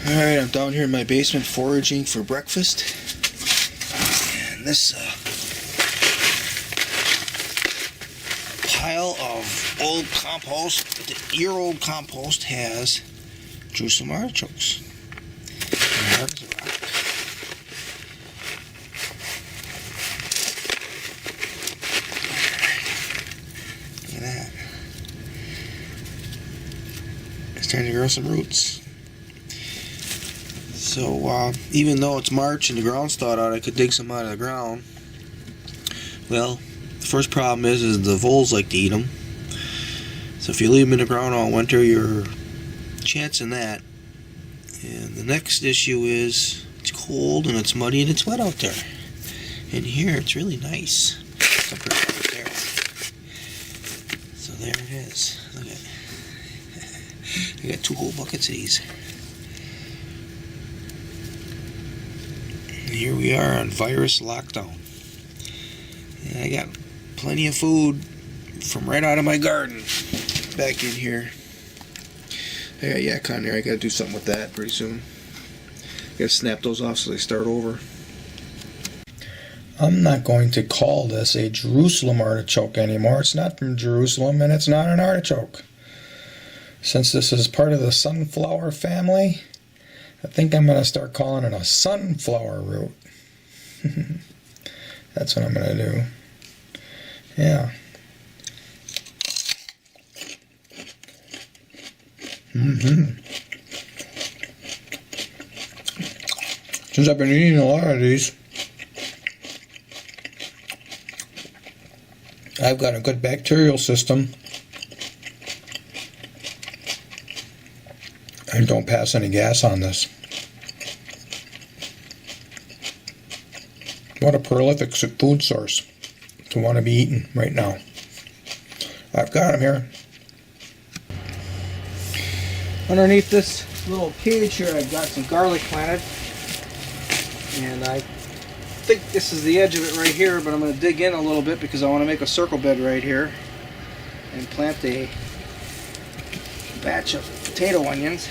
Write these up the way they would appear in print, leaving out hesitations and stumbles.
Alright, I'm down here in my basement foraging for breakfast. And this pile of old compost, the year-old compost, has Jerusalem artichokes. Hard as a rock. Look at that. It's starting to grow some roots. So even though it's March and the ground's thawed out, I could dig some out of the ground. Well, the first problem is the voles like to eat them. So if you leave them in the ground all winter, you're chancing that. And the next issue is it's cold and it's muddy and it's wet out there. And here it's really nice compared to out there. So there it is. Look at it. I got 2 whole buckets of these. And here we are on virus lockdown. And I got plenty of food from right out of my garden back in here. I got yak on there. I gotta do something with that pretty soon. Gotta snap those off so they start over. I'm not going to call this a Jerusalem artichoke anymore. It's not from Jerusalem and it's not an artichoke. Since this is part of the sunflower family, I think I'm going to start calling it a sunflower root. That's what I'm going to do. Yeah. Since I've been eating a lot of these, I've got a good bacterial system. And don't pass any gas on this. What a prolific food source to want to be eaten right now. I've got them here. Underneath this little cage here, I've got some garlic planted. And I think this is the edge of it right here, but I'm going to dig in a little bit because I want to make a circle bed right here and plant a batch of potato onions.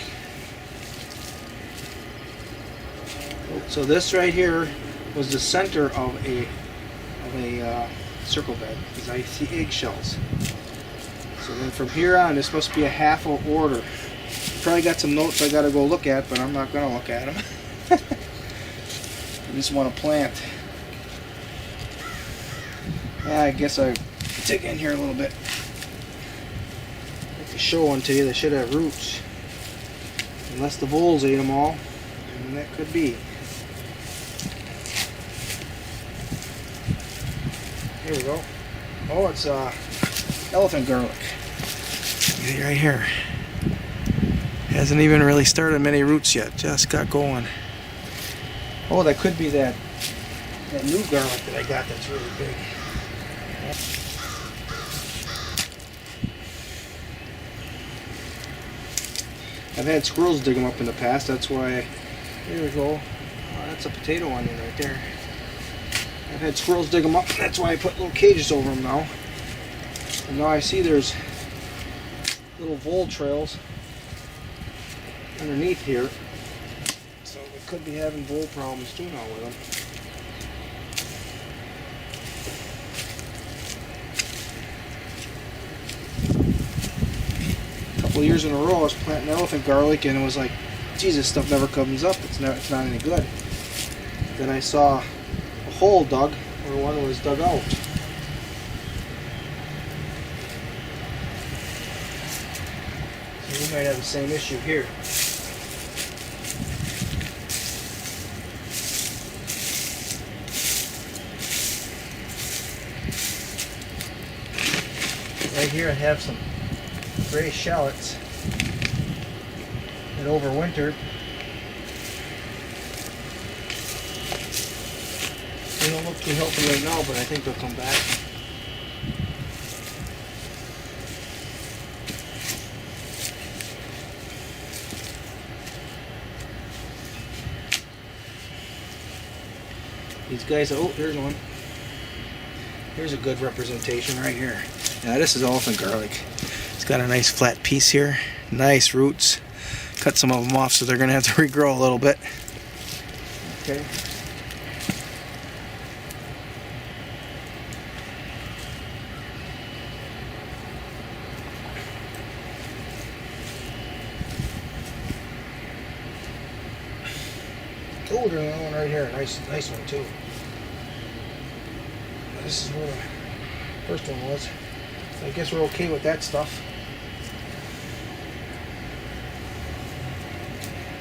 So this right here was the center of a circle bed because I see eggshells. So then from here on, it's supposed to be a half a order. Probably got some notes I got to go look at, but I'm not going to look at them. I just want to plant. Yeah, I guess I dig in here a little bit. To show one to you, they should have roots. Unless the voles ate them all, and that could be. Here we go. Oh, it's elephant garlic. Right here. Hasn't even really started many roots yet. Just got going. Oh, that could be that new garlic that I got that's really big. I've had squirrels dig them up in the past. That's why. Here we go. Oh, that's a potato onion right there. I've had squirrels dig them up. That's why I put little cages over them now. And now I see there's little vole trails underneath here. So we could be having vole problems too now with them. A couple of years in a row I was planting elephant garlic and it was like, geez, this stuff never comes up. It's not any good. Then I saw a hole dug where one was dug out. So we might have the same issue here. Right here I have some gray shallots that overwintered. They don't look too healthy right now, but I think they'll come back. These guys, oh, here's one. Here's a good representation right here. Yeah, this is elephant garlic. It's got a nice flat piece here. Nice roots. cut some of them off, so they're going to have to regrow a little bit. Okay. Oh, there's another one right here. Nice one too. This is where the first one was. So I guess we're okay with that stuff.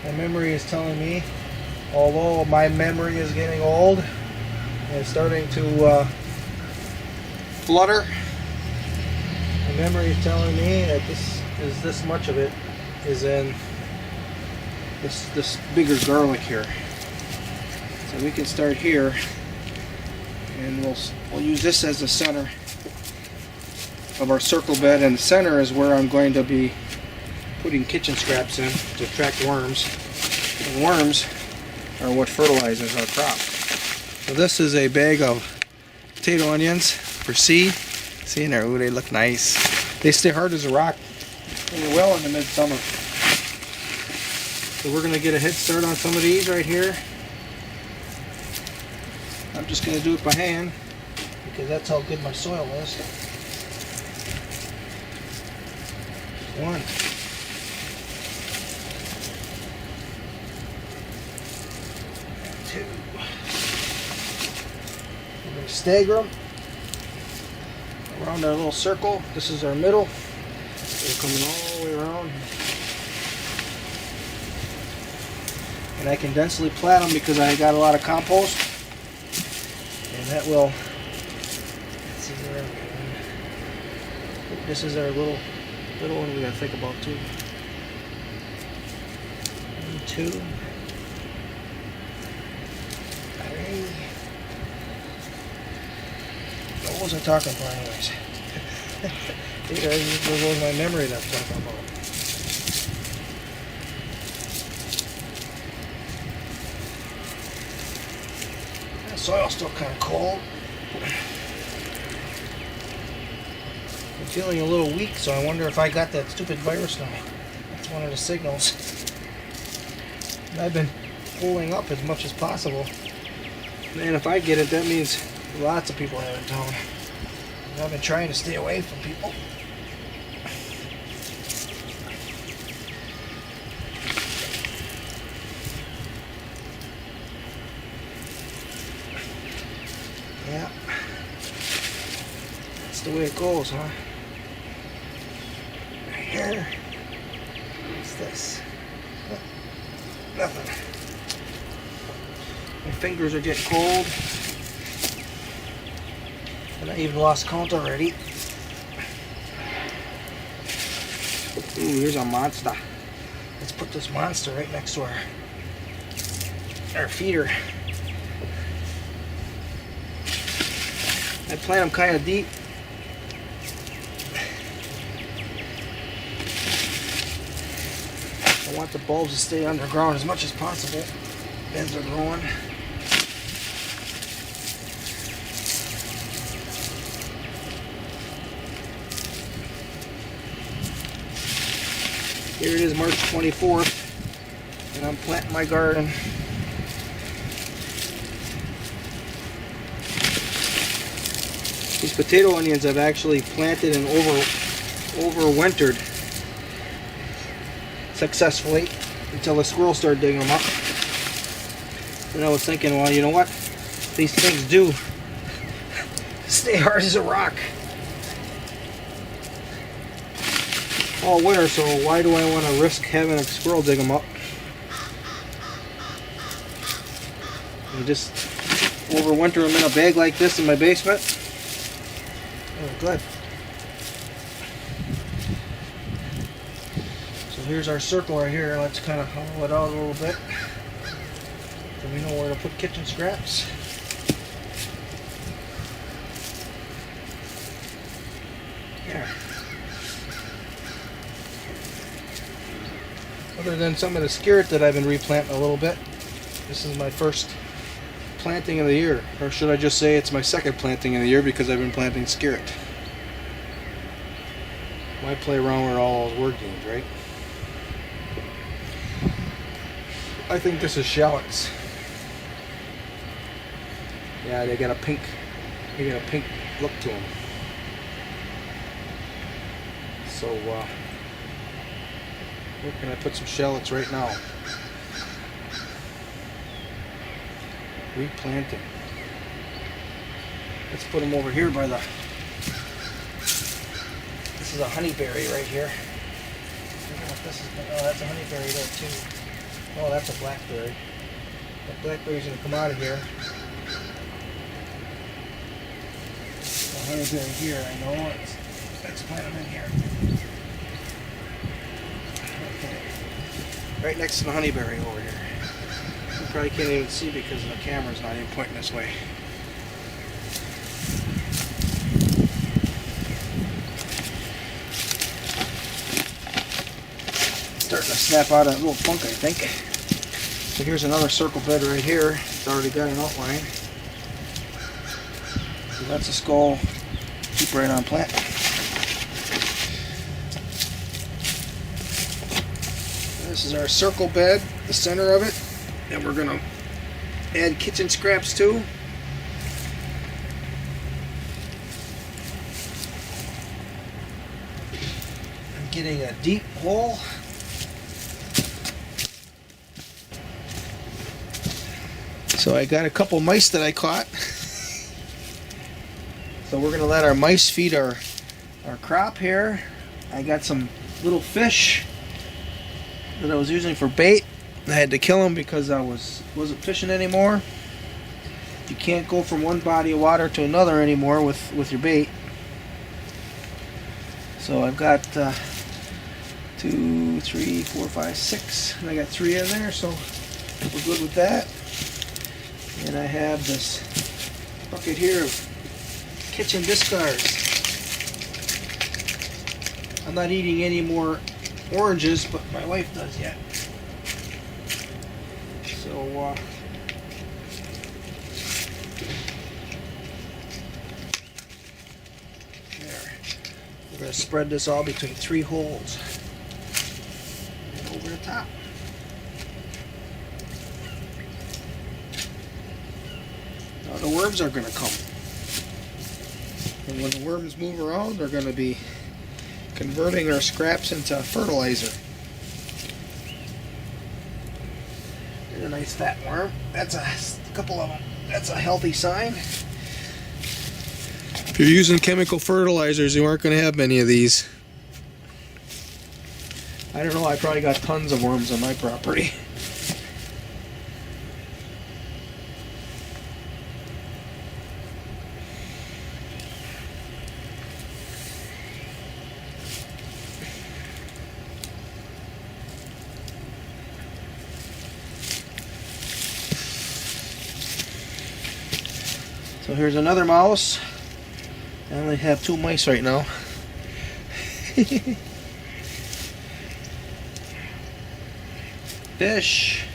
My memory is telling me, although my memory is getting old and starting to flutter, my memory is telling me that this much of it is in this bigger garlic here. So we can start here, and we'll use this as the center of our circle bed, and the center is where I'm going to be putting kitchen scraps in to attract worms. And worms are what fertilizes our crop. So this is a bag of potato onions for seed. See in there, ooh, they look nice. They stay hard as a rock really well in the midsummer. So we're going to get a head start on some of these right here. I'm just going to do it by hand because that's how good my soil is. One. Two. We're going to stagger them around our little circle. This is our middle. They're coming all the way around. And I can densely plat them because I got a lot of compost. And that will, let's see where I'm going. This is our little one we got to think about too. 1, 2, 3. I wasn't talking for anyways. There goes my memory that I'm talking about. The soil's still kind of cold. I'm feeling a little weak, so I wonder if I got that stupid virus now. That's one of the signals. And I've been pulling up as much as possible. Man, if I get it, that means lots of people have it in town. And I've been trying to stay away from people. Yeah. That's the way it goes, huh? Right here. What's this? Nothing. My fingers are getting cold. And I even lost count already. Ooh, here's a monster. Let's put this monster right next to our feeder. I plant them kind of deep. I want the bulbs to stay underground as much as possible as they're growing. Here it is, March 24th, and I'm planting my garden. These potato onions I've actually planted and overwintered successfully until the squirrels started digging them up. And I was thinking, well, you know what? These things do stay hard as a rock all winter, so why do I want to risk having a squirrel dig them up? And just overwinter them in a bag like this in my basement. Oh, good. So here's our circle right here. Let's kind of hollow it out a little bit so we know where to put kitchen scraps. There. Other than some of the skirret that I've been replanting a little bit, this is my first planting of the year. Or should I just say it's my second planting of the year because I've been planting skirret. Why play around with all those word games, right? I think this is shallots. Yeah, they got a pink look to them. So where can I put some shallots right now? Replanting. Let's put them over here by the. This is a honeyberry right here. I don't know if this is. Oh, that's a honeyberry there too. Oh, that's a blackberry. That blackberry's gonna come out of here. A honeyberry here. I know. Let's plant them in here. Okay. Right next to the honeyberry over here. You probably can't even see because the camera's not even pointing this way. Starting to snap out a little funk, I think. So here's another circle bed right here. It's already got an outline. So that's a skull. Keep right on planting. This is our circle bed, the center of it. And we're going to add kitchen scraps too. I'm getting a deep hole. So I got a couple mice that I caught. So we're going to let our mice feed our crop here. I got some little fish that I was using for bait. I had to kill them because I wasn't fishing anymore. You can't go from one body of water to another anymore with your bait. So I've got 2, 3, 4, 5, 6, and I got 3 in there, so we're good with that. And I have this bucket here of kitchen discards. I'm not eating any more oranges, but my wife does yet. So there. We're going to spread this all between 3 holes and over the top. Now the worms are going to come. And when the worms move around, they're going to be converting our scraps into fertilizer. There's a nice fat worm. That's a couple of them. That's a healthy sign. If you're using chemical fertilizers, you aren't going to have many of these. I don't know, I probably got tons of worms on my property. So here's another mouse. I only have 2 mice right now. Fish.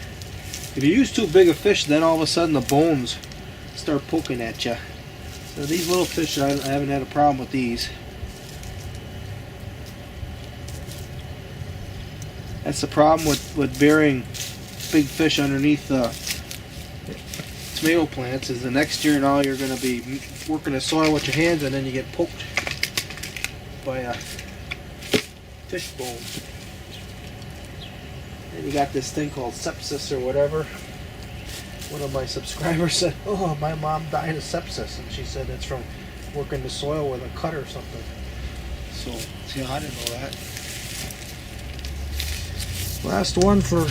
If you use too big a fish, then all of a sudden the bones start poking at you. So these little fish, I haven't had a problem with these. That's the problem with burying big fish underneath the tomato plants, is the next year now you're going to be working the soil with your hands and then you get poked by a fish bone. And you got this thing called sepsis or whatever. One of my subscribers said, "Oh, my mom died of sepsis," and she said it's from working the soil with a cut or something. So, see, I didn't know that. Last one for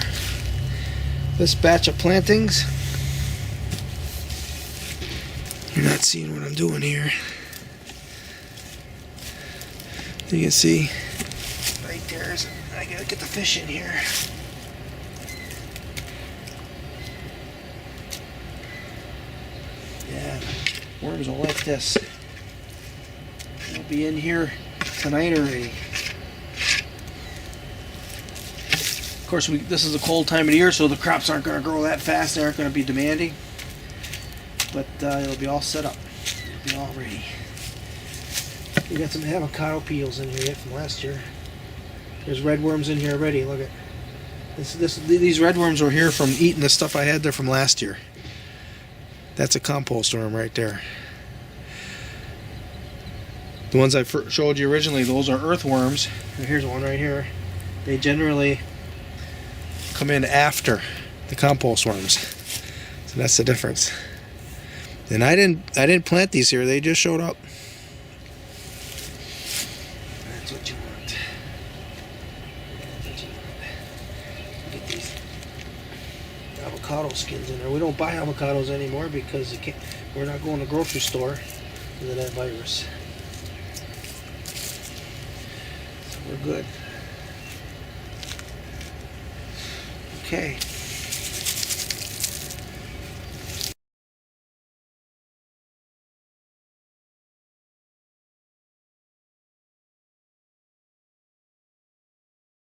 this batch of plantings. You're not seeing what I'm doing here. You can see right there. I gotta get the fish in here. Yeah, worms will like this. They'll be in here tonight already. Of course, this is a cold time of the year, so the crops aren't going to grow that fast. They aren't going to be demanding. But it'll be all set up. It'll be all ready. We got some avocado peels in here yet from last year. There's red worms in here already. Look at. These red worms were here from eating the stuff I had there from last year. That's a compost worm right there. The ones I showed you originally, those are earthworms. And here's one right here. They generally come in after the compost worms, so that's the difference. And I didn't plant these here; they just showed up. That's what you want. That's what you want. Get these avocado skins in there. We don't buy avocados anymore because we're not going to the grocery store because of that virus. So we're good. Okay.